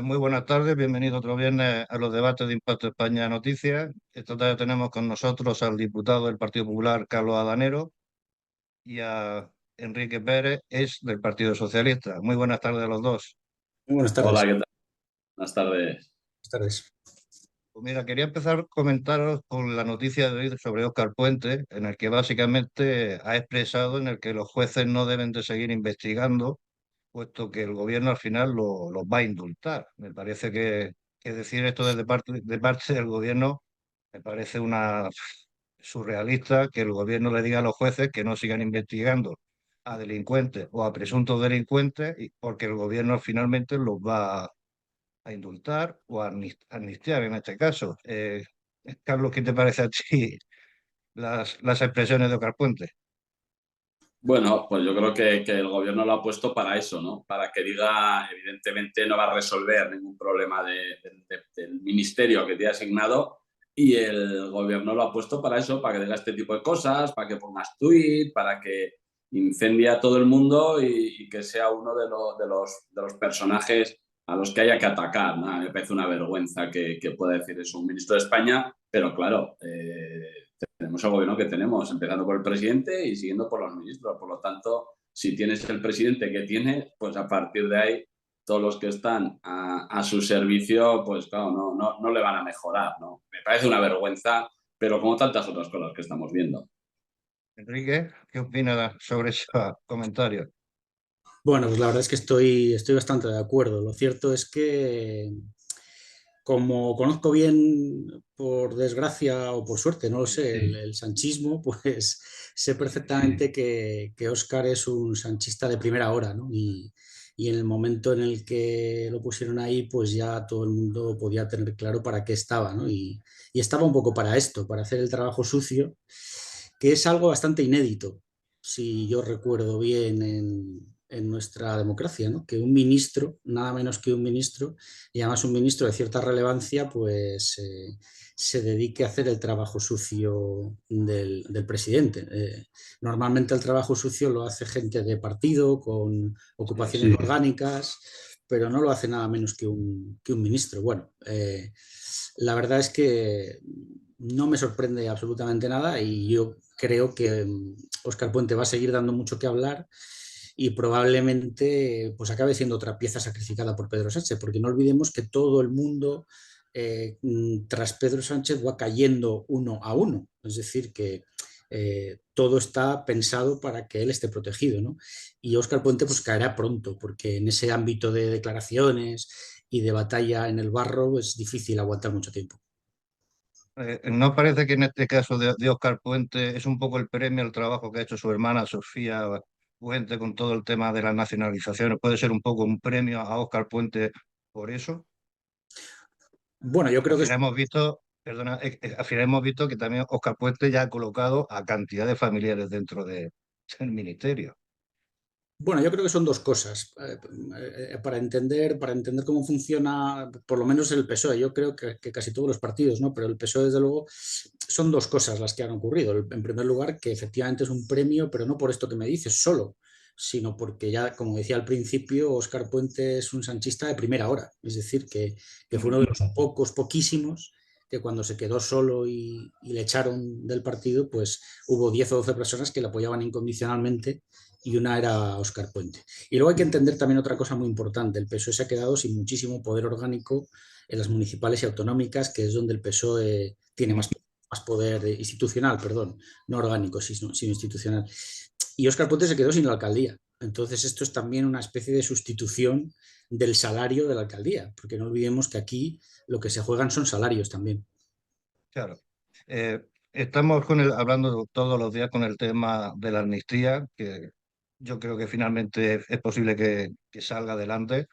Muy buenas tardes, bienvenido otro viernes a los debates de Impacto España Noticias. Esta tarde tenemos con nosotros al diputado del Partido Popular, Carlos Adanero, y a Enrique Pérez, es del Partido Socialista. Muy buenas tardes a los dos. Muy buenas Hola, tardes. ¿qué tal? Buenas tardes. Buenas tardes. Pues mira, quería empezar a comentaros con la noticia de hoy sobre Óscar Puente, en el que básicamente ha expresado en el que los jueces no deben de seguir investigando, puesto que el gobierno al final los va a indultar. Me parece que decir esto de parte del gobierno me parece una surrealista, que el gobierno le diga a los jueces que no sigan investigando a delincuentes o a presuntos delincuentes, porque el gobierno finalmente los va a indultar o a amnistiar en este caso. Carlos, ¿qué te parece a ti las expresiones de Óscar Puente? Bueno, pues yo creo que el gobierno lo ha puesto para eso, ¿no? Para que diga, evidentemente no va a resolver ningún problema del ministerio que te ha asignado, y el gobierno lo ha puesto para eso, para que diga este tipo de cosas, para que pongas tuit, para que incendie a todo el mundo y que sea uno de los personajes a los que haya que atacar, ¿no? A mí me parece una vergüenza que pueda decir eso un ministro de España, pero claro, tenemos el gobierno que tenemos, empezando por el presidente y siguiendo por los ministros. Por lo tanto, si tienes el presidente que tienes, pues a partir de ahí, todos los que están a su servicio, pues claro, no le van a mejorar, ¿no? Me parece una vergüenza, pero como tantas otras cosas que estamos viendo. Enrique, ¿qué opinas sobre ese comentario? Bueno, pues la verdad es que estoy bastante de acuerdo. Lo cierto es que, como conozco bien, por desgracia o por suerte, no lo sé, el sanchismo, pues sé perfectamente que Óscar es un sanchista de primera hora, ¿no? Y en el momento en el que lo pusieron ahí, pues ya todo el mundo podía tener claro para qué estaba, ¿no? Y estaba un poco para esto, para hacer el trabajo sucio, que es algo bastante inédito, si yo recuerdo bien, en nuestra democracia, ¿no? Que un ministro, nada menos que un ministro, y además un ministro de cierta relevancia, pues se dedique a hacer el trabajo sucio del presidente. Normalmente el trabajo sucio lo hace gente de partido, con ocupaciones Sí. orgánicas, pero no lo hace nada menos que un ministro. Bueno, la verdad es que no me sorprende absolutamente nada, y yo creo que Óscar Puente va a seguir dando mucho que hablar, y probablemente pues acabe siendo otra pieza sacrificada por Pedro Sánchez, porque no olvidemos que todo el mundo, tras Pedro Sánchez, va cayendo uno a uno. Es decir, que todo está pensado para que él esté protegido, ¿no? Y Óscar Puente pues caerá pronto, porque en ese ámbito de declaraciones y de batalla en el barro es difícil aguantar mucho tiempo. ¿No parece que en este caso de Óscar Puente es un poco el premio al trabajo que ha hecho su hermana Sofía Puente con todo el tema de las nacionalizaciones? ¿Puede ser un poco un premio a Óscar Puente por eso? Bueno, yo Porque al creo que final hemos visto, perdona, al final hemos visto que también Óscar Puente ya ha colocado a cantidad de familiares dentro del ministerio. Bueno, yo creo que son dos cosas. Para entender cómo funciona, por lo menos el PSOE, yo creo que casi todos los partidos, ¿no? Pero el PSOE, desde luego, son dos cosas las que han ocurrido. En primer lugar, que efectivamente es un premio, pero no por esto que me dices solo, sino porque ya, como decía al principio, Óscar Puente es un sanchista de primera hora. Es decir, que fue uno de los poquísimos que, cuando se quedó solo y le echaron del partido, pues hubo 10 o 12 personas que le apoyaban incondicionalmente, y una era Óscar Puente. Y luego hay que entender también otra cosa muy importante: el PSOE se ha quedado sin muchísimo poder orgánico en las municipales y autonómicas, que es donde el PSOE tiene más poder institucional, perdón, no orgánico, sino institucional. Y Óscar Puente se quedó sin la alcaldía. Entonces esto es también una especie de sustitución del salario de la alcaldía, porque no olvidemos que aquí lo que se juegan son salarios también. Claro. Estamos hablando todos los días con el tema de la amnistía, que yo creo que finalmente es posible que salga adelante.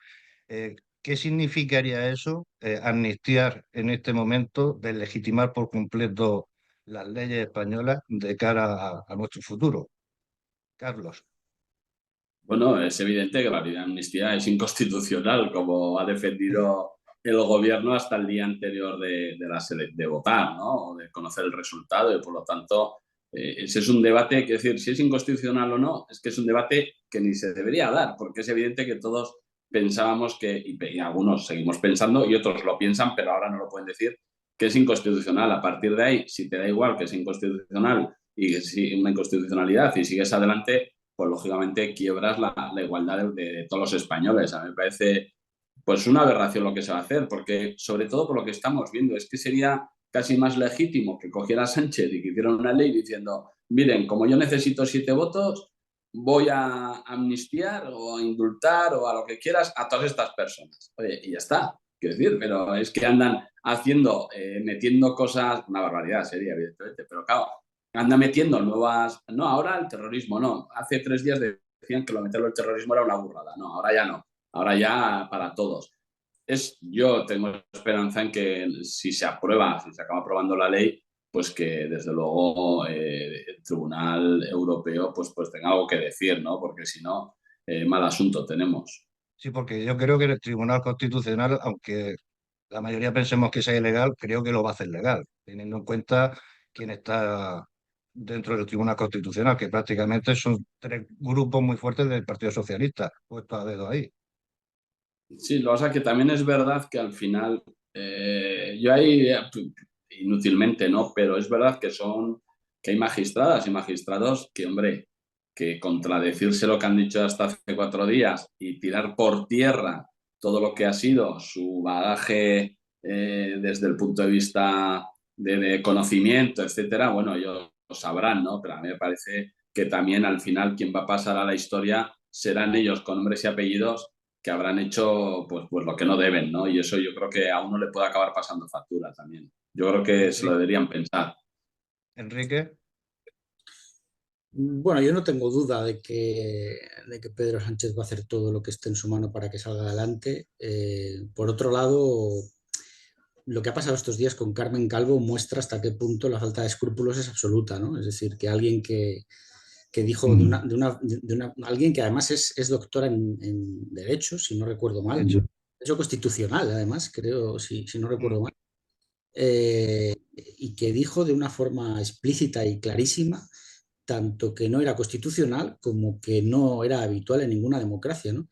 ¿Qué significaría eso, amnistiar en este momento, deslegitimar por completo las leyes españolas de cara a nuestro futuro? Carlos. Bueno, es evidente que la ley de amnistía es inconstitucional, como ha defendido el gobierno hasta el día anterior de votar, ¿no? O de conocer el resultado, y por lo tanto, ese es un debate, que decir, si es inconstitucional o no, es que es un debate que ni se debería dar, porque es evidente que todos pensábamos y algunos seguimos pensando y otros lo piensan, pero ahora no lo pueden decir, que es inconstitucional. A partir de ahí, si te da igual que es inconstitucional y que si una inconstitucionalidad y sigues adelante, pues lógicamente quiebras la igualdad de todos los españoles. A mí me parece pues una aberración lo que se va a hacer, porque sobre todo por lo que estamos viendo, es que sería casi más legítimo que cogiera Sánchez y que hiciera una ley diciendo, miren, como yo necesito 7 votos, voy a amnistiar o a indultar o a lo que quieras a todas estas personas. Oye, y ya está. Quiero decir, pero es que andan haciendo, metiendo cosas, una barbaridad sería, evidentemente, pero claro, anda metiendo nuevas, no, ahora el terrorismo, no, hace 3 días decían que lo meterlo el terrorismo era una burrada, no, ahora ya no, ahora ya para todos. Yo tengo esperanza en que si se aprueba, si se acaba aprobando la ley, pues que desde luego el Tribunal Europeo pues tenga algo que decir, ¿no? Porque si no, mal asunto tenemos. Sí, porque yo creo que el Tribunal Constitucional, aunque la mayoría pensemos que sea ilegal, creo que lo va a hacer legal, teniendo en cuenta quién está dentro del Tribunal Constitucional, que prácticamente son 3 grupos muy fuertes del Partido Socialista, puestos a dedo ahí. Sí, lo que pasa es que también es verdad que al final, yo ahí inútilmente, ¿no? Pero es verdad que hay magistradas y magistrados que, hombre, que contradecirse lo que han dicho hasta hace 4 días y tirar por tierra todo lo que ha sido su bagaje desde el punto de vista de conocimiento, etcétera, bueno, ellos lo sabrán, ¿no? Pero a mí me parece que también al final quien va a pasar a la historia serán ellos con nombres y apellidos que habrán hecho pues lo que no deben, ¿no? Y eso yo creo que a uno le puede acabar pasando factura también. Yo creo que se lo deberían pensar. Enrique, Bueno, yo no tengo duda de que Pedro Sánchez va a hacer todo lo que esté en su mano para que salga adelante. Por otro lado, lo que ha pasado estos días con Carmen Calvo muestra hasta qué punto la falta de escrúpulos es absoluta, ¿no? Es decir, que alguien que dijo alguien que además es doctora en Derecho, si no recuerdo de mal, hecho, Derecho Constitucional, además, creo, si no mm, recuerdo mal, y que dijo de una forma explícita y clarísima tanto que no era constitucional como que no era habitual en ninguna democracia, ¿no?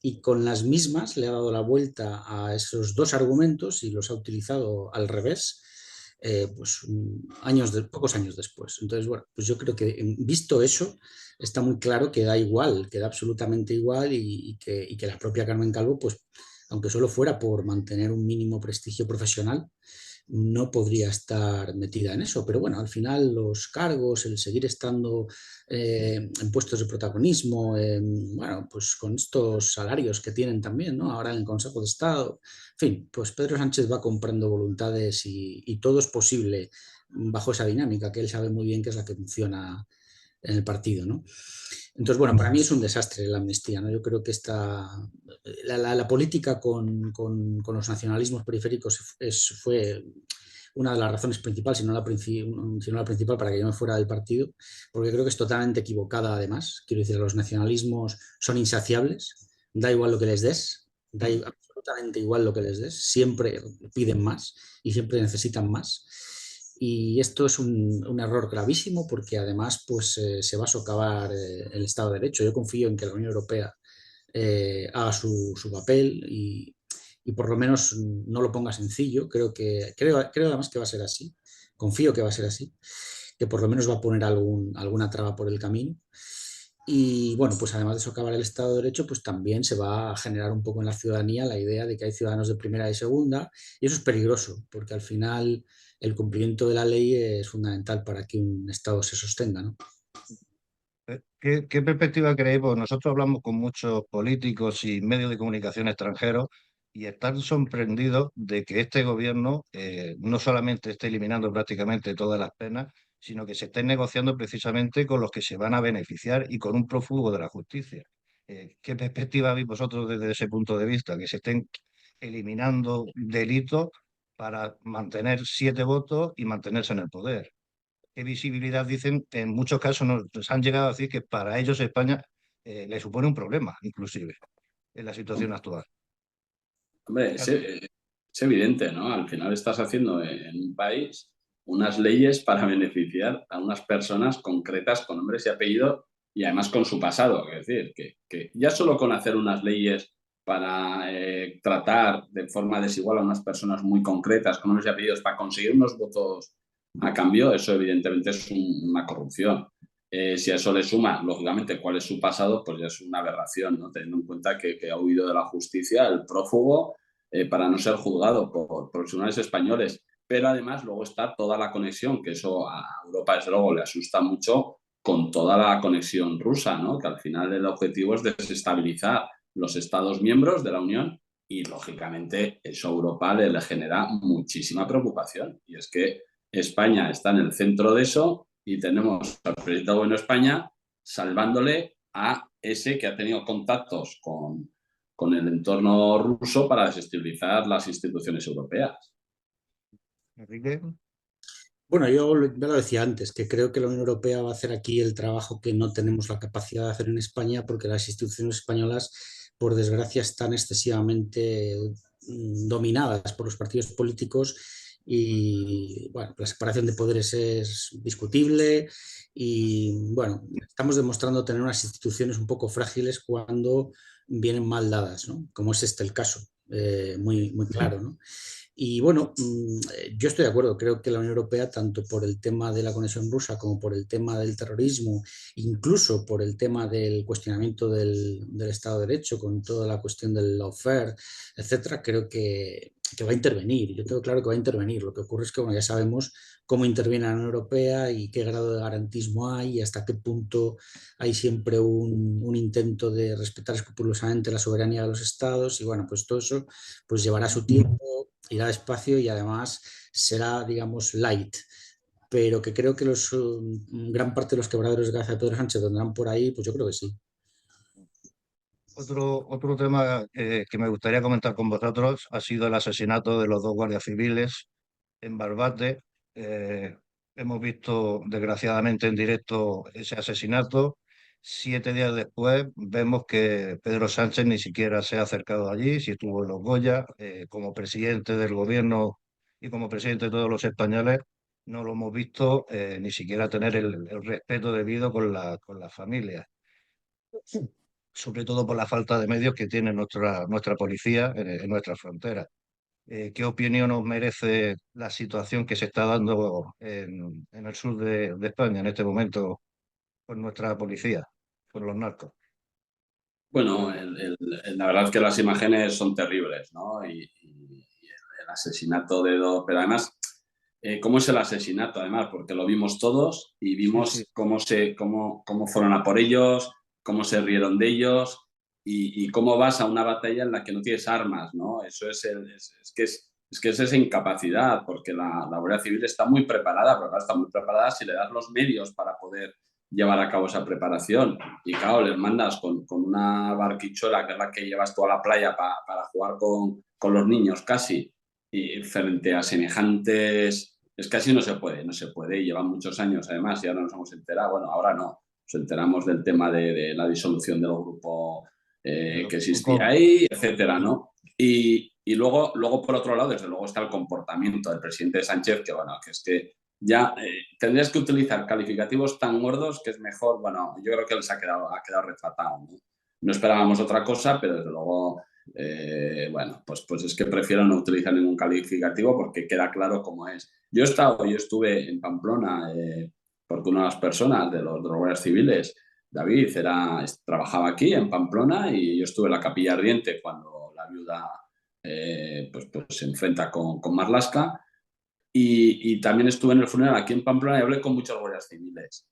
Y con las mismas le ha dado la vuelta a esos 2 argumentos y los ha utilizado al revés, pues pocos años después. Entonces, bueno, pues yo creo que visto eso, está muy claro que da igual, que da absolutamente igual y que la propia Carmen Calvo, pues aunque solo fuera por mantener un mínimo prestigio profesional, no podría estar metida en eso. Pero bueno, al final los cargos, el seguir estando en puestos de protagonismo, bueno, pues con estos salarios que tienen también, ¿no? Ahora en el Consejo de Estado, en fin, pues Pedro Sánchez va comprando voluntades y todo es posible bajo esa dinámica que él sabe muy bien que es la que funciona en el partido, ¿no? Entonces, bueno, para mí es un desastre la amnistía, ¿no? Yo creo que la política con los nacionalismos periféricos fue una de las razones principales, si no la principal para que yo me fuera del partido, porque creo que es totalmente equivocada además. Quiero decir, los nacionalismos son insaciables, da igual lo que les des, absolutamente igual lo que les des, siempre piden más y siempre necesitan más. Y esto es un error gravísimo porque además pues, se va a socavar el Estado de Derecho. Yo confío en que la Unión Europea haga su papel y por lo menos no lo ponga sencillo. Creo además que va a ser así. Confío que va a ser así, que por lo menos va a poner alguna traba por el camino. Y bueno, pues además de socavar el Estado de Derecho, pues también se va a generar un poco en la ciudadanía la idea de que hay ciudadanos de primera y segunda, y eso es peligroso, porque al final el cumplimiento de la ley es fundamental para que un Estado se sostenga, ¿no? ¿qué perspectiva creéis? Pues nosotros hablamos con muchos políticos y medios de comunicación extranjeros y están sorprendidos de que este gobierno no solamente esté eliminando prácticamente todas las penas, sino que se estén negociando precisamente con los que se van a beneficiar y con un prófugo de la justicia. ¿Qué perspectiva veis vosotros desde ese punto de vista? Que se estén eliminando delitos para mantener 7 votos y mantenerse en el poder. ¿Qué visibilidad dicen? En muchos casos nos han llegado a decir que para ellos España le supone un problema, inclusive, en la situación actual. Hombre, es evidente, ¿no? Al final estás haciendo en un país unas leyes para beneficiar a unas personas concretas con nombres y apellidos y además con su pasado. Es decir, que ya solo con hacer unas leyes para tratar de forma desigual a unas personas muy concretas con unos apellidos para conseguir unos votos a cambio, eso evidentemente es una corrupción. Si a eso le suma, lógicamente, cuál es su pasado, pues ya es una aberración, ¿no? Teniendo en cuenta que ha huido de la justicia el prófugo para no ser juzgado por profesionales españoles. Pero además luego está toda la conexión, que eso a Europa desde luego le asusta mucho, con toda la conexión rusa, ¿no? Que al final el objetivo es desestabilizar los Estados miembros de la Unión y lógicamente eso a Europa le genera muchísima preocupación. Y es que España está en el centro de eso y tenemos al presidente del Gobierno de España salvándole a ese que ha tenido contactos con el entorno ruso para desestabilizar las instituciones europeas. Enrique. Bueno, ya lo decía antes, que creo que la Unión Europea va a hacer aquí el trabajo que no tenemos la capacidad de hacer en España, porque las instituciones españolas, por desgracia, están excesivamente dominadas por los partidos políticos y, bueno, la separación de poderes es discutible y, bueno, estamos demostrando tener unas instituciones un poco frágiles cuando vienen mal dadas, ¿no? Como es este el caso, muy claro, ¿no? Y bueno, yo estoy de acuerdo, creo que la Unión Europea, tanto por el tema de la conexión rusa como por el tema del terrorismo, incluso por el tema del cuestionamiento del Estado de Derecho, con toda la cuestión del lawfare, etcétera, creo que va a intervenir. Yo tengo claro que va a intervenir. Lo que ocurre es que bueno, ya sabemos cómo interviene la Unión Europea y qué grado de garantismo hay y hasta qué punto hay siempre un intento de respetar escrupulosamente la soberanía de los estados y bueno, pues todo eso pues llevará su tiempo, irá despacio y además será, digamos, light. Pero que creo que gran parte de los quebradores de cabeza de Pedro Sánchez vendrán por ahí, pues yo creo que sí. Otro tema que me gustaría comentar con vosotros ha sido el asesinato de los dos guardias civiles en Barbate. Eh, Hemos visto desgraciadamente en directo ese asesinato. 7 días después vemos que Pedro Sánchez ni siquiera se ha acercado allí, si estuvo en los Goya, como presidente del gobierno y como presidente de todos los españoles, no lo hemos visto ni siquiera tener el respeto debido con la familia, sobre todo por la falta de medios que tiene nuestra policía en nuestra frontera. ¿Qué opinión os merece la situación que se está dando en el sur de España en este momento con nuestra policía, con los narcos? Bueno, la verdad es que las imágenes son terribles, ¿no? Y el asesinato de dos, pero además, ¿cómo es el asesinato? Además, porque lo vimos todos y Sí, sí. vimos cómo fueron a por ellos, cómo se rieron de ellos y cómo vas a una batalla en la que no tienes armas, ¿no? Eso es que es esa incapacidad, porque la Guardia Civil está muy preparada, pero claro, está muy preparada si le das los medios para poder llevar a cabo esa preparación. Y claro, les mandas con una barquichuela, que es la que llevas tú a la playa para jugar con los niños casi, y frente a semejantes, es casi no se puede, no se puede, y llevan muchos años además, y ahora nos hemos enterado, bueno, ahora no, nos enteramos del tema de la disolución del grupo que existía ahí, etcétera, ¿no? Y luego, por otro lado, desde luego está el comportamiento del presidente Sánchez, que bueno, que es que ya tendrías que utilizar calificativos tan gordos que es mejor, bueno, yo creo que él ha quedado retratado, ¿no? No esperábamos otra cosa, pero desde luego, bueno, pues es que prefiero no utilizar ningún calificativo porque queda claro cómo es. Yo estuve en Pamplona porque una de las personas de los guardias civiles, David, trabajaba aquí en Pamplona y yo estuve en la Capilla Ardiente cuando la viuda pues se enfrenta con Marlaska. Y también estuve en el funeral aquí en Pamplona y hablé con muchos guardias civiles.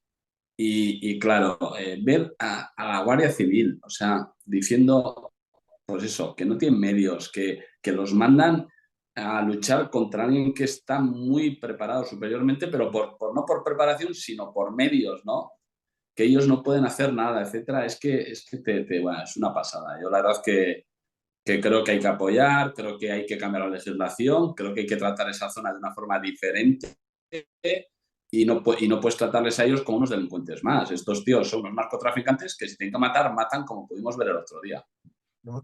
Y claro, ver a la Guardia Civil, o sea, diciendo, pues eso, que no tienen medios, que los mandan a luchar contra alguien que está muy preparado superiormente, pero no por preparación, sino por medios, ¿no? Que ellos no pueden hacer nada, etcétera, bueno, es una pasada. Yo la verdad es que creo que hay que apoyar, creo que hay que cambiar la legislación, creo que hay que tratar esa zona de una forma diferente y no puedes tratarles a ellos como unos delincuentes más. Estos tíos son unos narcotraficantes que si tienen que matar, matan como pudimos ver el otro día.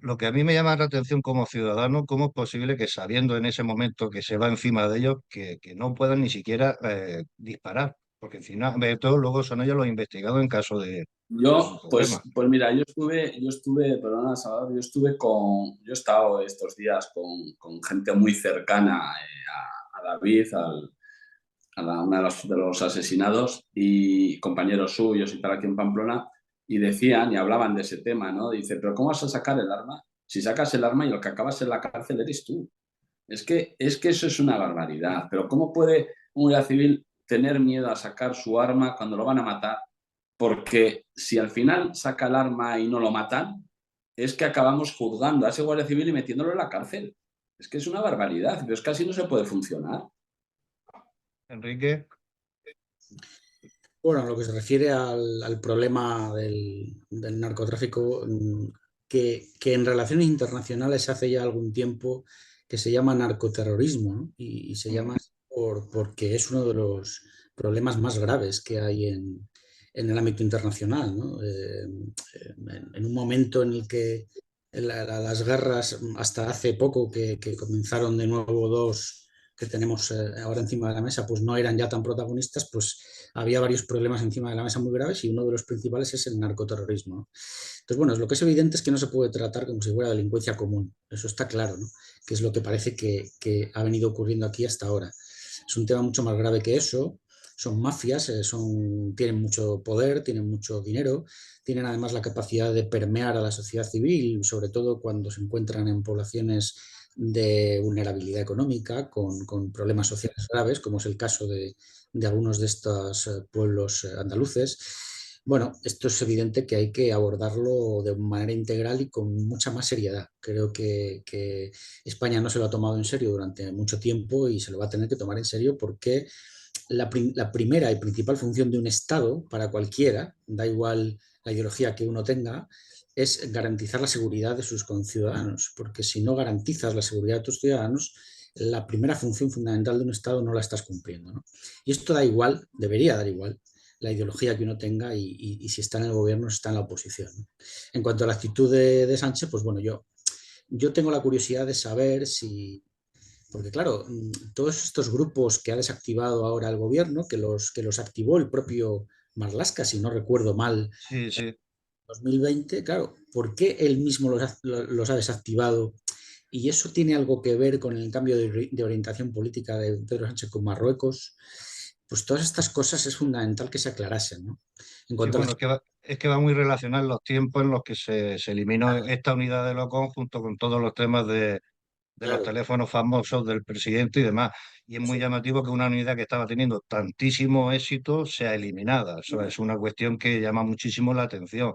Lo que a mí me llama la atención como ciudadano, cómo es posible que sabiendo en ese momento que se va encima de ellos, que no puedan ni siquiera disparar, porque encima de todo luego son ellos los investigados en caso Yo, un pues, problema. pues mira, perdona, Salvador, yo he estado estos días con gente muy cercana a David, una de los asesinados, y compañeros suyos y tal aquí en Pamplona, y decían y hablaban de ese tema, ¿no? Dice, pero ¿cómo vas a sacar el arma? Si sacas el arma y el que acabas en la cárcel eres tú. Es que eso es una barbaridad, pero ¿cómo puede un guardia civil tener miedo a sacar su arma cuando lo van a matar? Porque si al final saca el arma y no lo matan, es que acabamos juzgando a ese guardia civil y metiéndolo en la cárcel. Es que es una barbaridad, pero es que así no se puede funcionar. Enrique, Bueno, en lo que se refiere al problema del narcotráfico, que en relaciones internacionales hace ya algún tiempo que se llama narcoterrorismo, ¿no? Y se llama así porque es uno de los problemas más graves que hay en el ámbito internacional, ¿no? En un momento en el que las guerras, hasta hace poco que comenzaron de nuevo dos que tenemos ahora encima de la mesa, pues no eran ya tan protagonistas, pues había varios problemas encima de la mesa muy graves y uno de los principales es el narcoterrorismo, ¿no? Entonces, bueno, lo que es evidente es que no se puede tratar como si fuera delincuencia común, eso está claro, ¿no? Que es lo que parece que ha venido ocurriendo aquí hasta ahora. Es un tema mucho más grave que eso, son mafias, tienen mucho poder, tienen mucho dinero, tienen además la capacidad de permear a la sociedad civil, sobre todo cuando se encuentran en poblaciones de vulnerabilidad económica, con problemas sociales graves, como es el caso de algunos de estos pueblos andaluces. Bueno, esto es evidente que hay que abordarlo de manera integral y con mucha más seriedad. Creo que España no se lo ha tomado en serio durante mucho tiempo y se lo va a tener que tomar en serio porque la primera y principal función de un Estado, para cualquiera, da igual la ideología que uno tenga, es garantizar la seguridad de sus conciudadanos, porque si no garantizas la seguridad de tus ciudadanos, la primera función fundamental de un Estado no la estás cumpliendo, ¿no? Y esto da igual, debería dar igual, la ideología que uno tenga y si está en el gobierno o está en la oposición, ¿no? En cuanto a la actitud de Sánchez, pues bueno, yo tengo la curiosidad de saber si, porque claro, todos estos grupos que ha desactivado ahora el gobierno, que los activó el propio Marlaska, si no recuerdo mal, sí, sí. 2020, claro, ¿por qué él mismo los ha desactivado? Y eso tiene algo que ver con el cambio de orientación política de Pedro Sánchez con Marruecos. Pues todas estas cosas es fundamental que se aclarasen, ¿no? En Sí, cuanto a bueno, las... es que va muy relacionado en los tiempos en los que se eliminó esta unidad de Locón junto con todos los temas de los Claro, teléfonos famosos del presidente y demás. Y es muy eso, llamativo que una unidad que estaba teniendo tantísimo éxito sea eliminada. Eso es una cuestión que llama muchísimo la atención.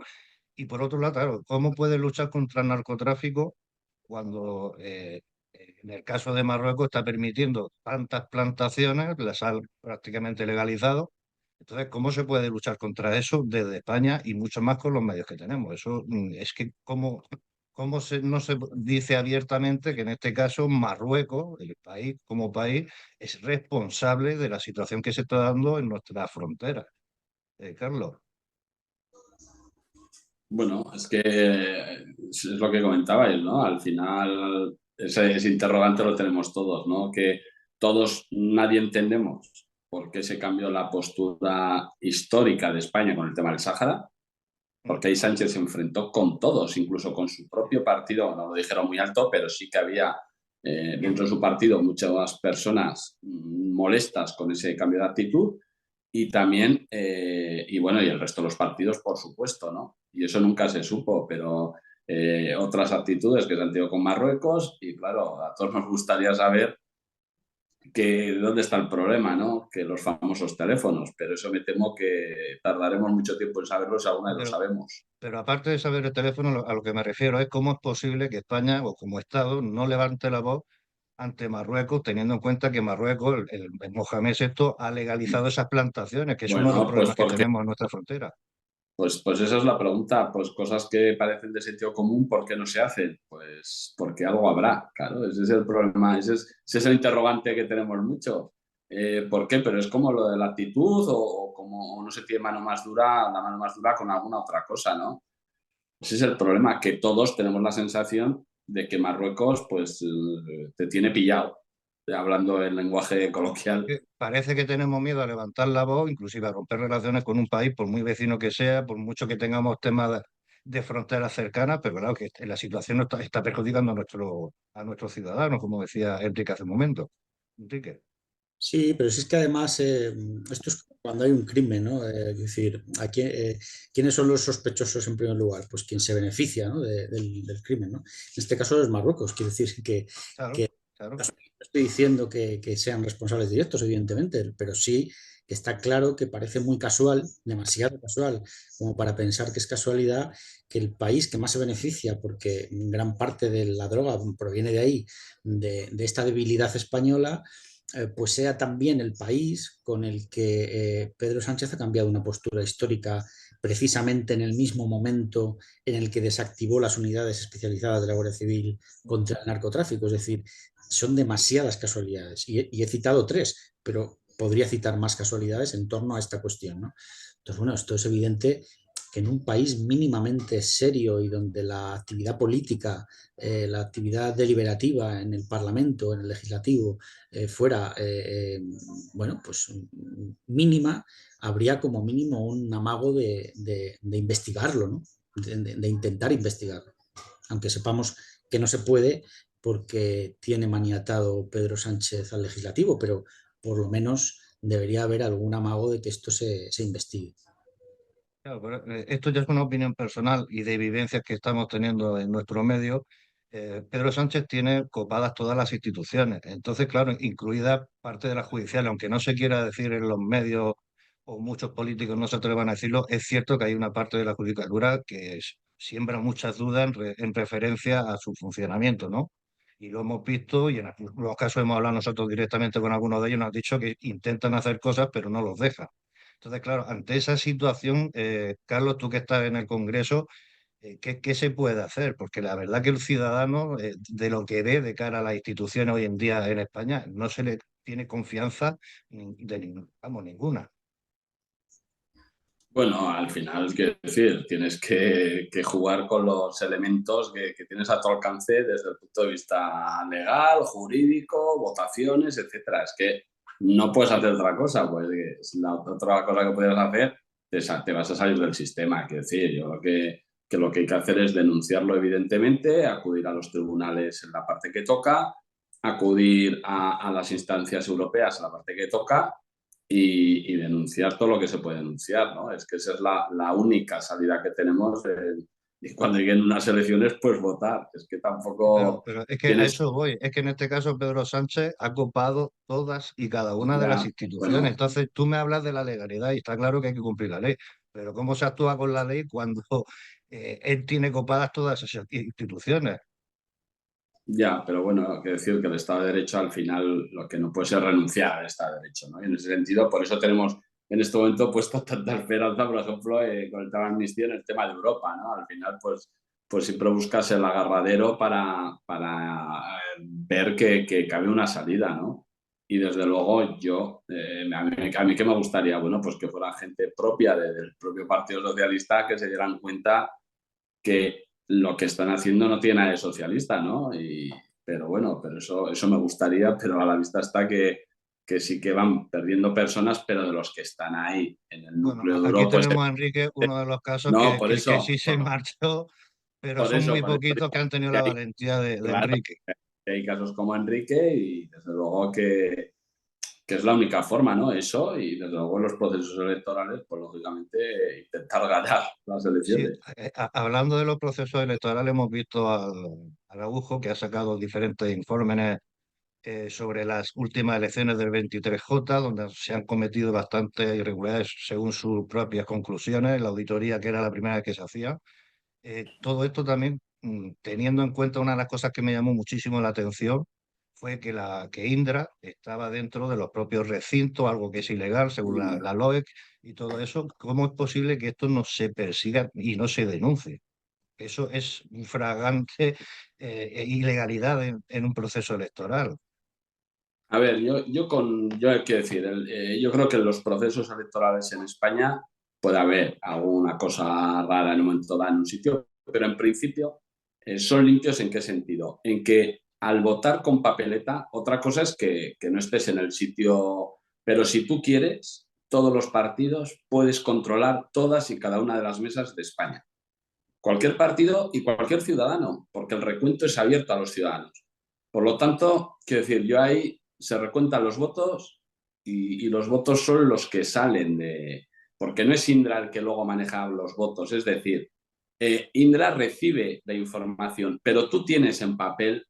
Y por otro lado, claro, ¿cómo puede luchar contra el narcotráfico cuando en el caso de Marruecos está permitiendo tantas plantaciones, las ha prácticamente legalizado? Entonces, ¿cómo se puede luchar contra eso desde España y mucho más con los medios que tenemos? Eso es que, no se dice abiertamente que en este caso Marruecos, el país como país, es responsable de la situación que se está dando en nuestras fronteras? Carlos. Bueno, es que es lo que comentabais, ¿no? Al final ese interrogante lo tenemos todos, ¿no? Que todos, nadie entendemos por qué se cambió la postura histórica de España con el tema del Sáhara, porque ahí Sánchez se enfrentó con todos, incluso con su propio partido, no lo dijeron muy alto, pero sí que había dentro de su partido muchas personas molestas con ese cambio de actitud y también, y bueno, y el resto de los partidos, por supuesto, ¿no? Y eso nunca se supo, pero otras actitudes que se han tenido con Marruecos y claro, a todos nos gustaría saber que dónde está el problema, ¿no? Que los famosos teléfonos, pero eso me temo que tardaremos mucho tiempo en saberlo si alguna vez lo Pero sabemos. Pero aparte de saber el teléfono, a lo que me refiero es cómo es posible que España, o como Estado, no levante la voz ante Marruecos, teniendo en cuenta que Marruecos, el Mohamed VI, ha legalizado esas plantaciones, que es uno de los Bueno, pues problemas que porque tenemos en nuestra frontera. pues esa es la pregunta, pues cosas que parecen de sentido común, ¿por qué no se hacen? Pues porque algo habrá, claro, ese es el problema, ese es el interrogante que tenemos mucho. ¿Por qué? Pero es como lo de la actitud o como no se tiene mano más dura, la mano más dura con alguna otra cosa, ¿no? Ese es el problema, que todos tenemos la sensación de que Marruecos pues te tiene pillado. hablando en lenguaje coloquial. Parece que tenemos miedo a levantar la voz, inclusive a romper relaciones con un país, por muy vecino que sea, por mucho que tengamos temas de fronteras cercanas, pero claro que la situación está perjudicando a nuestros ciudadanos, como decía Enrique hace un momento. Enrique. Sí, pero si es que además esto es cuando hay un crimen, ¿no? Es decir, ¿quiénes son los sospechosos en primer lugar? Pues quien se beneficia, ¿no? del crimen, ¿no? En este caso es Marruecos, quiere decir Claro, que claro. no estoy diciendo que sean responsables directos, evidentemente, pero sí que está claro que parece muy casual, demasiado casual, como para pensar que es casualidad que el país que más se beneficia, porque gran parte de la droga proviene de ahí, de esta debilidad española, pues sea también el país con el que Pedro Sánchez ha cambiado una postura histórica precisamente en el mismo momento en el que desactivó las unidades especializadas de la Guardia Civil contra el narcotráfico. Es decir, son demasiadas casualidades. Y he citado tres, pero podría citar más casualidades en torno a esta cuestión, ¿no? Entonces, bueno, esto es evidente que en un país mínimamente serio y donde la actividad política, la actividad deliberativa en el Parlamento, en el legislativo, fuera, bueno, pues mínima, habría como mínimo un amago de investigarlo, ¿no? De intentar investigarlo, aunque sepamos que no se puede porque tiene maniatado Pedro Sánchez al legislativo, pero por lo menos debería haber algún amago de que esto se investigue. Claro, pero, esto ya es una opinión personal y de vivencias que estamos teniendo en nuestro medio. Pedro Sánchez tiene copadas todas las instituciones, entonces, claro, incluida parte de la judicial, aunque no se quiera decir en los medios o muchos políticos no se atrevan a decirlo, es cierto que hay una parte de la judicatura que siembra muchas dudas en referencia a su funcionamiento, ¿no? Y lo hemos visto y en algunos casos hemos hablado nosotros directamente con algunos de ellos, nos han dicho que intentan hacer cosas, pero no los dejan. Entonces, claro, ante esa situación, Carlos, tú que estás en el Congreso, ¿qué se puede hacer? Porque la verdad que el ciudadano, de lo que ve de cara a las instituciones hoy en día en España, no se le tiene confianza vamos, ninguna. Bueno, al final, quiero decir, tienes que jugar con los elementos que tienes a tu alcance desde el punto de vista legal, jurídico, votaciones, etcétera. Es que no puedes hacer otra cosa, pues la otra cosa que puedes hacer, te vas a salir del sistema. Quiero decir, yo creo que lo que hay que hacer es denunciarlo evidentemente, acudir a los tribunales en la parte que toca, acudir a las instancias europeas en la parte que toca y denunciar todo lo que se puede denunciar, ¿no? Es que esa es la única salida que tenemos y cuando lleguen unas elecciones, pues votar. Es que Pero, tampoco pero es que a tienes... eso voy. Es que en este caso Pedro Sánchez ha copado todas y cada una de las Ya, instituciones. bueno, Entonces tú me hablas de la legalidad y está claro que hay que cumplir la ley. Pero ¿cómo se actúa con la ley cuando él tiene copadas todas esas instituciones? ya, pero bueno, hay que decir que el Estado de Derecho al final lo que no puede ser renunciar al Estado de Derecho, ¿no? Y en ese sentido, por eso tenemos en este momento puesto tanta esperanza, por ejemplo, con el tema de amnistía en el tema de Europa, ¿no? Al final, pues siempre buscas el agarradero para ver que cabe una salida, ¿no? Y desde luego yo, a mí que me gustaría, bueno, pues que fuera gente propia del propio Partido Socialista que se dieran cuenta que lo que están haciendo no tiene nada de socialista, ¿no? Pero bueno, pero eso me gustaría, pero a la vista está que sí que van perdiendo personas, pero de los que están ahí en el Bueno, núcleo aquí duro, pues tenemos a Enrique, uno de los casos no, que sí se marchó, pero son muy por eso poquitos que han tenido que la hay, valentía de claro, Enrique. que hay casos como Enrique y desde luego que es la única forma, ¿no? Eso y desde luego en los procesos electorales, pues lógicamente intentar ganar las Sí, elecciones. hablando de los procesos electorales, hemos visto al Araujo que ha sacado diferentes informes sobre las últimas elecciones del 23J, donde se han cometido bastantes irregularidades según sus propias conclusiones, la auditoría que era la primera vez que se hacía. Todo esto también, teniendo en cuenta una de las cosas que me llamó muchísimo la atención, fue que Indra estaba dentro de los propios recintos, algo que es ilegal según la LOEC y todo eso. ¿Cómo es posible que esto no se persiga y no se denuncie? Eso es un fragante ilegalidad en un proceso electoral. A ver, yo hay que decir, yo creo que en los procesos electorales en España puede haber alguna cosa rara en un momento dado en un sitio, pero en principio son limpios ¿en qué sentido? En que al votar con papeleta, otra cosa es que no estés en el sitio, pero si tú quieres, todos los partidos puedes controlar todas y cada una de las mesas de España. Cualquier partido y cualquier ciudadano, porque el recuento es abierto a los ciudadanos. Por lo tanto, quiero decir, yo ahí se recuentan los votos y los votos son los que salen de... Porque no es Indra el que luego maneja los votos, es decir, Indra recibe la información, pero tú tienes en papel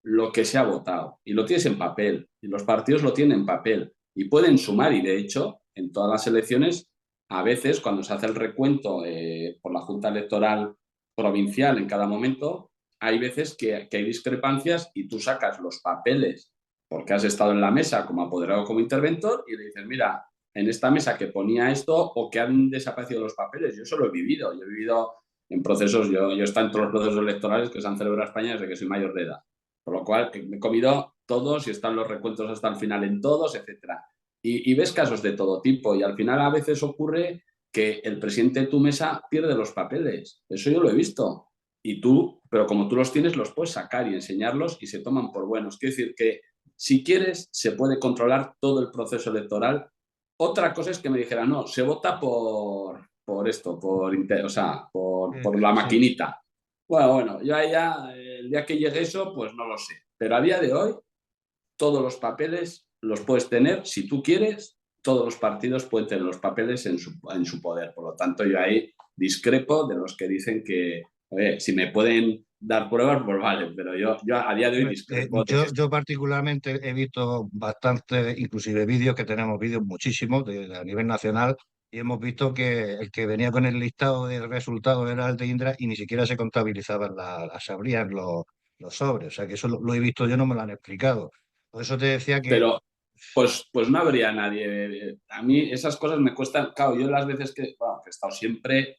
lo que se ha votado y lo tienes en papel y los partidos lo tienen en papel y pueden sumar y de hecho en todas las elecciones a veces cuando se hace el recuento por la Junta Electoral provincial en cada momento hay veces que hay discrepancias y tú sacas los papeles porque has estado en la mesa como apoderado como interventor y le dices mira en esta mesa que ponía esto o que han desaparecido los papeles yo eso lo he vivido en procesos yo he estado en todos los procesos electorales que se han celebrado en España desde que soy mayor de edad. Por lo cual, me he comido todos y están los recuentos hasta el final en todos, etcétera. Y ves casos de todo tipo y al final a veces ocurre que el presidente de tu mesa pierde los papeles. Eso yo lo he visto. Y tú, pero como tú los tienes, los puedes sacar y enseñarlos y se toman por buenos. Quiero decir que si quieres, se puede controlar todo el proceso electoral. Otra cosa es que me dijera, no, se vota por esto, o sea, por la Sí. maquinita. Bueno, yo ahí ya, el día que llegue eso, pues no lo sé. Pero a día de hoy, todos los papeles los puedes tener, si tú quieres, todos los partidos pueden tener los papeles en su poder. Por lo tanto, yo ahí discrepo de los que dicen que, oye, si me pueden dar pruebas, pues vale, pero yo a día de hoy discrepo de que... Yo particularmente he visto bastante, inclusive vídeos, que tenemos vídeos muchísimos a nivel nacional, y hemos visto que el que venía con el listado de resultados era el de Indra y ni siquiera se contabilizaban se abrían los sobres. O sea que eso lo he visto yo, no me lo han explicado. Por eso te decía que Pero pues no habría nadie. A mí esas cosas me cuestan. Claro, yo las veces bueno, que he estado siempre,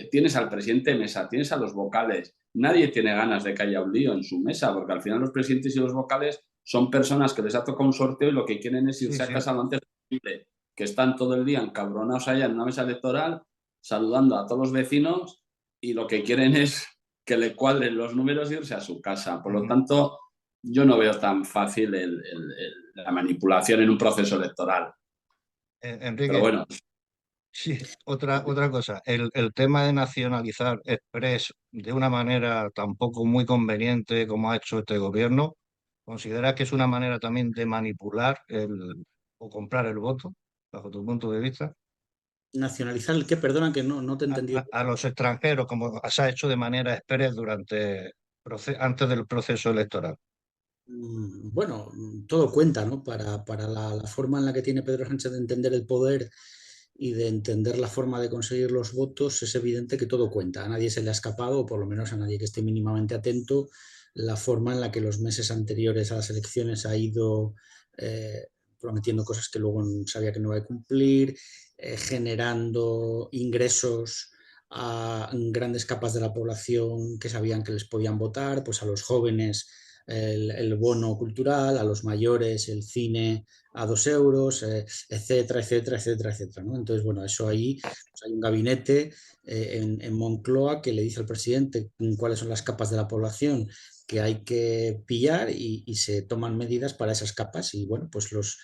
tienes al presidente de mesa, tienes a los vocales. Nadie tiene ganas de que haya un lío en su mesa, porque al final los presidentes y los vocales son personas que les ha tocado un sorteo y lo que quieren es sí, irse a sí. casa lo antes posible, que están todo el día encabronados allá en una mesa electoral, saludando a todos los vecinos y lo que quieren es que le cuadren los números e irse a su casa. Por lo Ujú. tanto, yo no veo tan fácil la manipulación en un proceso electoral. Pero Enrique, bueno, sí, otra cosa, el tema de nacionalizar Express de una manera tampoco muy conveniente como ha hecho este gobierno, ¿consideras que es una manera también de manipular o comprar el voto, bajo tu punto de vista, Nacionalizar el qué, perdona que no te he entendido. a los extranjeros, como se ha hecho de manera express antes del proceso electoral? Bueno, todo cuenta, ¿no? Para la forma en la que tiene Pedro Sánchez de entender el poder y de entender la forma de conseguir los votos, es evidente que todo cuenta. A nadie se le ha escapado, o por lo menos a nadie que esté mínimamente atento, la forma en la que los meses anteriores a las elecciones ha ido prometiendo cosas que luego sabía que no iba a cumplir, generando ingresos a grandes capas de la población que sabían que les podían votar, pues a los jóvenes el bono cultural, a los mayores el cine a 2 euros, etcétera, etcétera, etcétera, etcétera, ¿no? Entonces, bueno, eso ahí pues hay un gabinete en Moncloa que le dice al presidente cuáles son las capas de la población que hay que pillar y se toman medidas para esas capas y bueno, pues los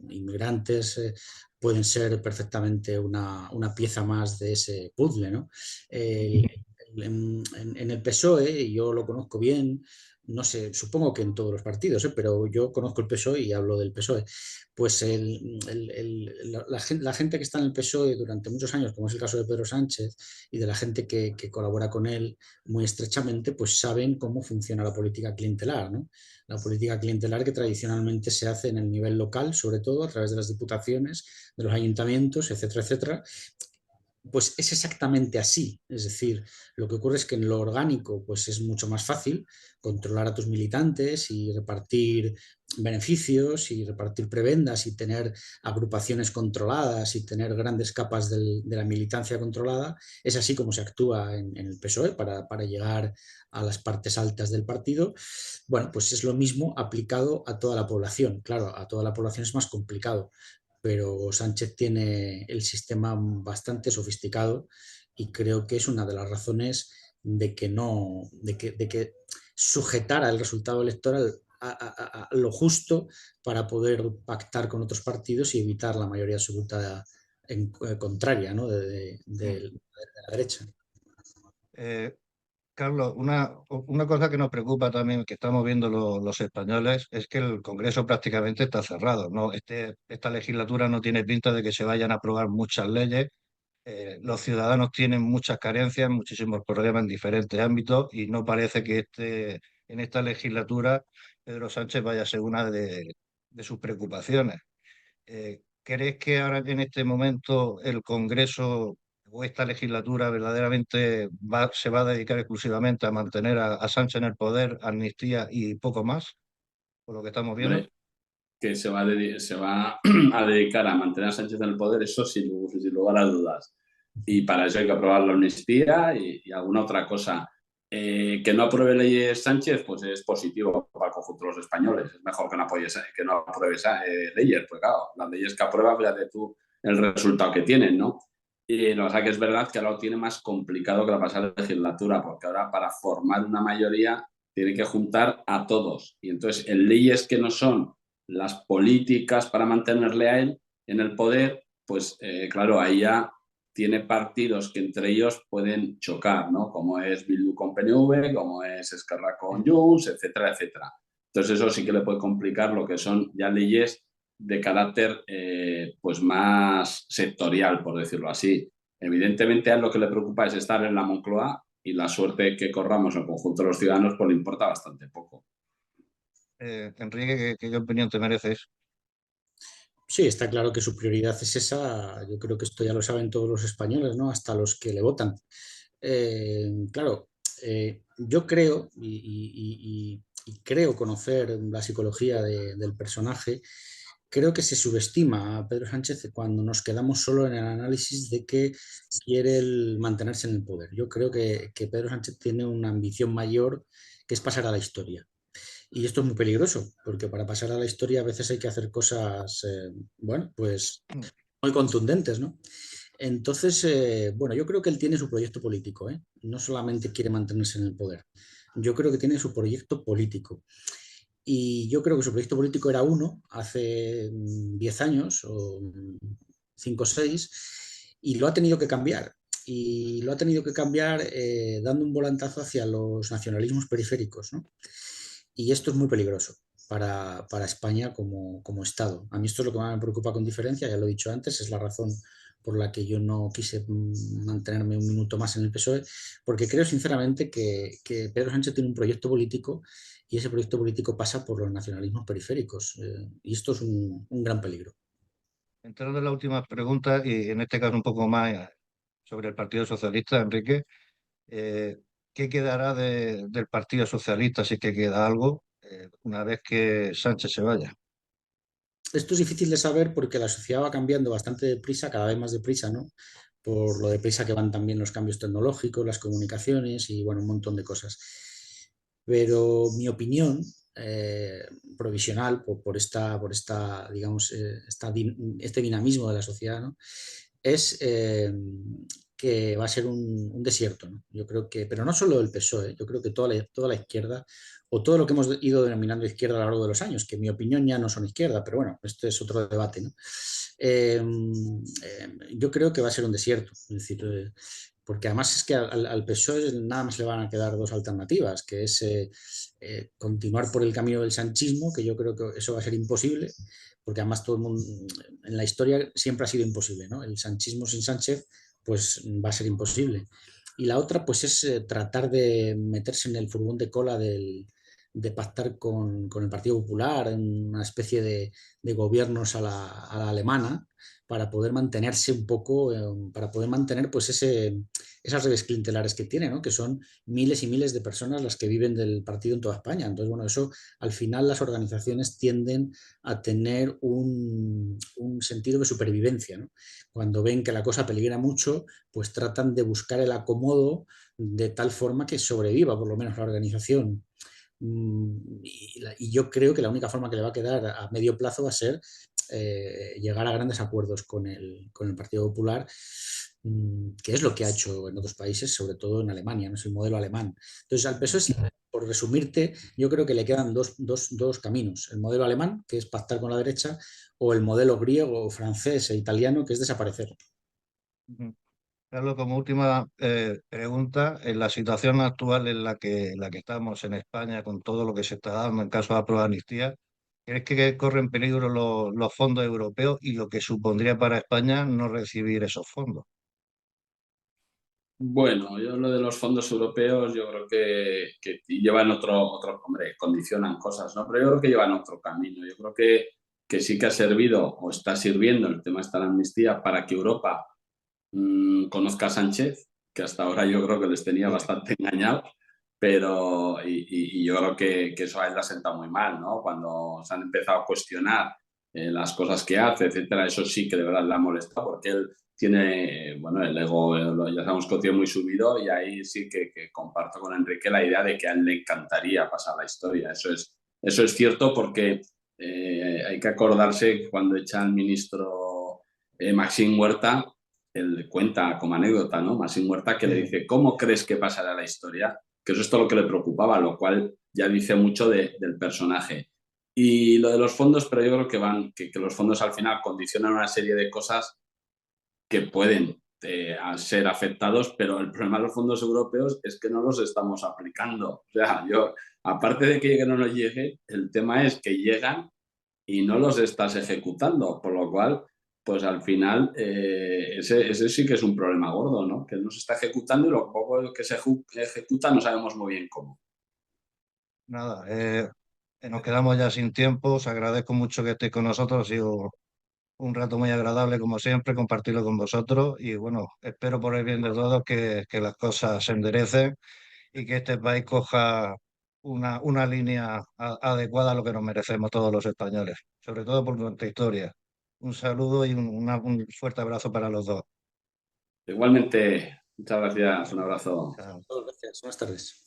inmigrantes pueden ser perfectamente una pieza más de ese puzzle, ¿no? El, en el PSOE, y yo lo conozco bien, no sé, supongo que en todos los partidos, pero yo conozco el PSOE y hablo del PSOE. Pues la gente que está en el PSOE durante muchos años, como es el caso de Pedro Sánchez y de la gente que colabora con él muy estrechamente, pues saben cómo funciona la política clientelar, ¿no? La política clientelar que tradicionalmente se hace en el nivel local, sobre todo a través de las diputaciones, de los ayuntamientos, etcétera, etcétera, pues es exactamente así. Es decir, lo que ocurre es que en lo orgánico pues es mucho más fácil controlar a tus militantes y repartir beneficios y repartir prebendas y tener agrupaciones controladas y tener grandes capas de la militancia controlada. Es así como se actúa en el PSOE para llegar a las partes altas del partido. Bueno, pues es lo mismo aplicado a toda la población. Claro, a toda la población es más complicado, pero Sánchez tiene el sistema bastante sofisticado y creo que es una de las razones de que no, de que sujetara el resultado electoral a lo justo para poder pactar con otros partidos y evitar la mayoría absoluta contraria, ¿no? Mm. de la derecha. Eh, Carlos, una cosa que nos preocupa también, que estamos viendo los españoles, es que el Congreso prácticamente está cerrado, ¿no? Esta legislatura no tiene pinta de que se vayan a aprobar muchas leyes. Los ciudadanos tienen muchas carencias, muchísimos problemas en diferentes ámbitos y no parece que en esta legislatura Pedro Sánchez vaya a ser una de sus preocupaciones. ¿Crees que ahora en este momento el Congreso o esta legislatura verdaderamente se va a dedicar exclusivamente a mantener a Sánchez en el poder, amnistía y poco más, por lo que estamos viendo? Hombre, que se va a dedicar a mantener a Sánchez en el poder, eso sin lugar a dudas. Y para eso hay que aprobar la amnistía y alguna otra cosa. Que no apruebe leyes Sánchez, pues es positivo para el conjunto de los españoles. Es mejor que que no apruebe leyes, pues claro, las leyes que aprueba, fíjate tú el resultado que tienen, ¿no? Y lo que pasa es que es verdad que ahora lo tiene más complicado que la pasada legislatura, porque ahora para formar una mayoría tiene que juntar a todos. Y entonces en leyes que no son las políticas para mantenerle a él en el poder, pues claro, ahí ya tiene partidos que entre ellos pueden chocar, ¿no? Como es Bildu con PNV, como es Esquerra con Junts, etcétera, etcétera. Entonces eso sí que le puede complicar lo que son ya leyes de carácter pues más sectorial, por decirlo así. Evidentemente a él lo que le preocupa es estar en la Moncloa y la suerte que corramos en el conjunto de los ciudadanos pues le importa bastante poco. Enrique, ¿qué opinión te mereces? Sí, está claro que su prioridad es esa. Yo creo que esto ya lo saben todos los españoles, ¿no? Hasta los que le votan. Claro, yo creo y creo conocer la psicología del personaje. Creo que se subestima a Pedro Sánchez cuando nos quedamos solo en el análisis de que quiere mantenerse en el poder. Yo creo que Pedro Sánchez tiene una ambición mayor, que es pasar a la historia. Y esto es muy peligroso, porque para pasar a la historia a veces hay que hacer cosas, bueno, pues muy contundentes, ¿no? Entonces, bueno, yo creo que él tiene su proyecto político, ¿eh? No solamente quiere mantenerse en el poder. Yo creo que tiene su proyecto político. Y yo creo que su proyecto político era uno hace 10 años o 5 o 6 y lo ha tenido que cambiar. Y lo ha tenido que cambiar dando un volantazo hacia los nacionalismos periféricos, ¿no? Y esto es muy peligroso para España como Estado. A mí esto es lo que más me preocupa con diferencia, ya lo he dicho antes, es la razón por la que yo no quise mantenerme un minuto más en el PSOE, porque creo sinceramente que Pedro Sánchez tiene un proyecto político y ese proyecto político pasa por los nacionalismos periféricos. Y esto es un gran peligro. Entrando en la última pregunta, y en este caso un poco más sobre el Partido Socialista, Enrique, eh, ¿qué quedará del Partido Socialista, si es que queda algo, una vez que Sánchez se vaya? Esto es difícil de saber porque la sociedad va cambiando bastante deprisa, cada vez más deprisa, ¿no? Por lo deprisa que van también los cambios tecnológicos, las comunicaciones y, bueno, un montón de cosas. Pero mi opinión provisional por esta, digamos, este dinamismo de la sociedad, ¿no? Es que va a ser un desierto, ¿no? Yo creo que, pero no solo el PSOE, yo creo que toda la izquierda o todo lo que hemos ido denominando izquierda a lo largo de los años, que en mi opinión ya no son izquierda, pero bueno, este es otro debate, ¿no? Yo creo que va a ser un desierto, es decir, porque además es que al PSOE nada más le van a quedar dos alternativas, que es continuar por el camino del sanchismo, que yo creo que eso va a ser imposible, porque además todo el mundo, en la historia siempre ha sido imposible, ¿no? El sanchismo sin Sánchez, pues va a ser imposible. Y la otra, pues es tratar de meterse en el furgón de cola de pactar con el Partido Popular, en una especie de gobiernos a la alemana, para poder mantenerse un poco, para poder mantener pues esas redes clientelares que tiene, ¿no? Que son miles y miles de personas las que viven del partido en toda España. Entonces, bueno, eso al final las organizaciones tienden a tener un sentido de supervivencia, ¿no? Cuando ven que la cosa peligra mucho, pues tratan de buscar el acomodo de tal forma que sobreviva por lo menos la organización. Y yo creo que la única forma que le va a quedar a medio plazo va a ser llegar a grandes acuerdos con el Partido Popular, que es lo que ha hecho en otros países, sobre todo en Alemania, no es el modelo alemán. Entonces, al PSOE, por resumirte, yo creo que le quedan dos caminos. El modelo alemán, que es pactar con la derecha, o el modelo griego, francés e italiano, que es desaparecer. Ujú. Carlos, como última pregunta, en la situación actual en la que estamos en España, con todo lo que se está dando en caso de aprobar amnistía, ¿crees que corren peligro los fondos europeos y lo que supondría para España no recibir esos fondos? Bueno, yo lo de los fondos europeos, yo creo que llevan hombre, condicionan cosas, ¿no? Pero yo creo que llevan otro camino. Yo creo que sí que ha servido o está sirviendo el tema de la amnistía para que Europa conozca a Sánchez, que hasta ahora yo creo que les tenía bastante engañados, pero y yo creo que eso a él le ha sentado muy mal, ¿no? Cuando se han empezado a cuestionar las cosas que hace, etcétera, eso sí que de verdad le ha molestado, porque él tiene, bueno, el ego, ya sabemos que lo tiene muy subido, y ahí sí que comparto con Enrique la idea de que a él le encantaría pasar la historia. Eso es cierto, porque hay que acordarse que cuando echa al ministro Maxim Huerta, él cuenta como anécdota, ¿no? Maxim Huerta, que le dice, ¿cómo crees que pasará la historia? Que eso es todo lo que le preocupaba, lo cual ya dice mucho del personaje. Y lo de los fondos, pero yo creo que los fondos al final condicionan una serie de cosas que pueden ser afectados, pero el problema de los fondos europeos es que no los estamos aplicando. O sea, aparte de que no nos llegue, el tema es que llegan y no los estás ejecutando, por lo cual, pues al final, ese sí que es un problema gordo, ¿no? Que no se está ejecutando y lo poco que se ejecuta no sabemos muy bien cómo. Nada, nos quedamos ya sin tiempo. Os agradezco mucho que estéis con nosotros. Ha sido un rato muy agradable, como siempre, compartirlo con vosotros. Y bueno, espero por el bien de todos que las cosas se enderecen y que este país coja una línea adecuada a lo que nos merecemos todos los españoles, sobre todo por nuestra historia. Un saludo y un fuerte abrazo para los dos. Igualmente, muchas gracias, un abrazo. Chao. Gracias, buenas tardes.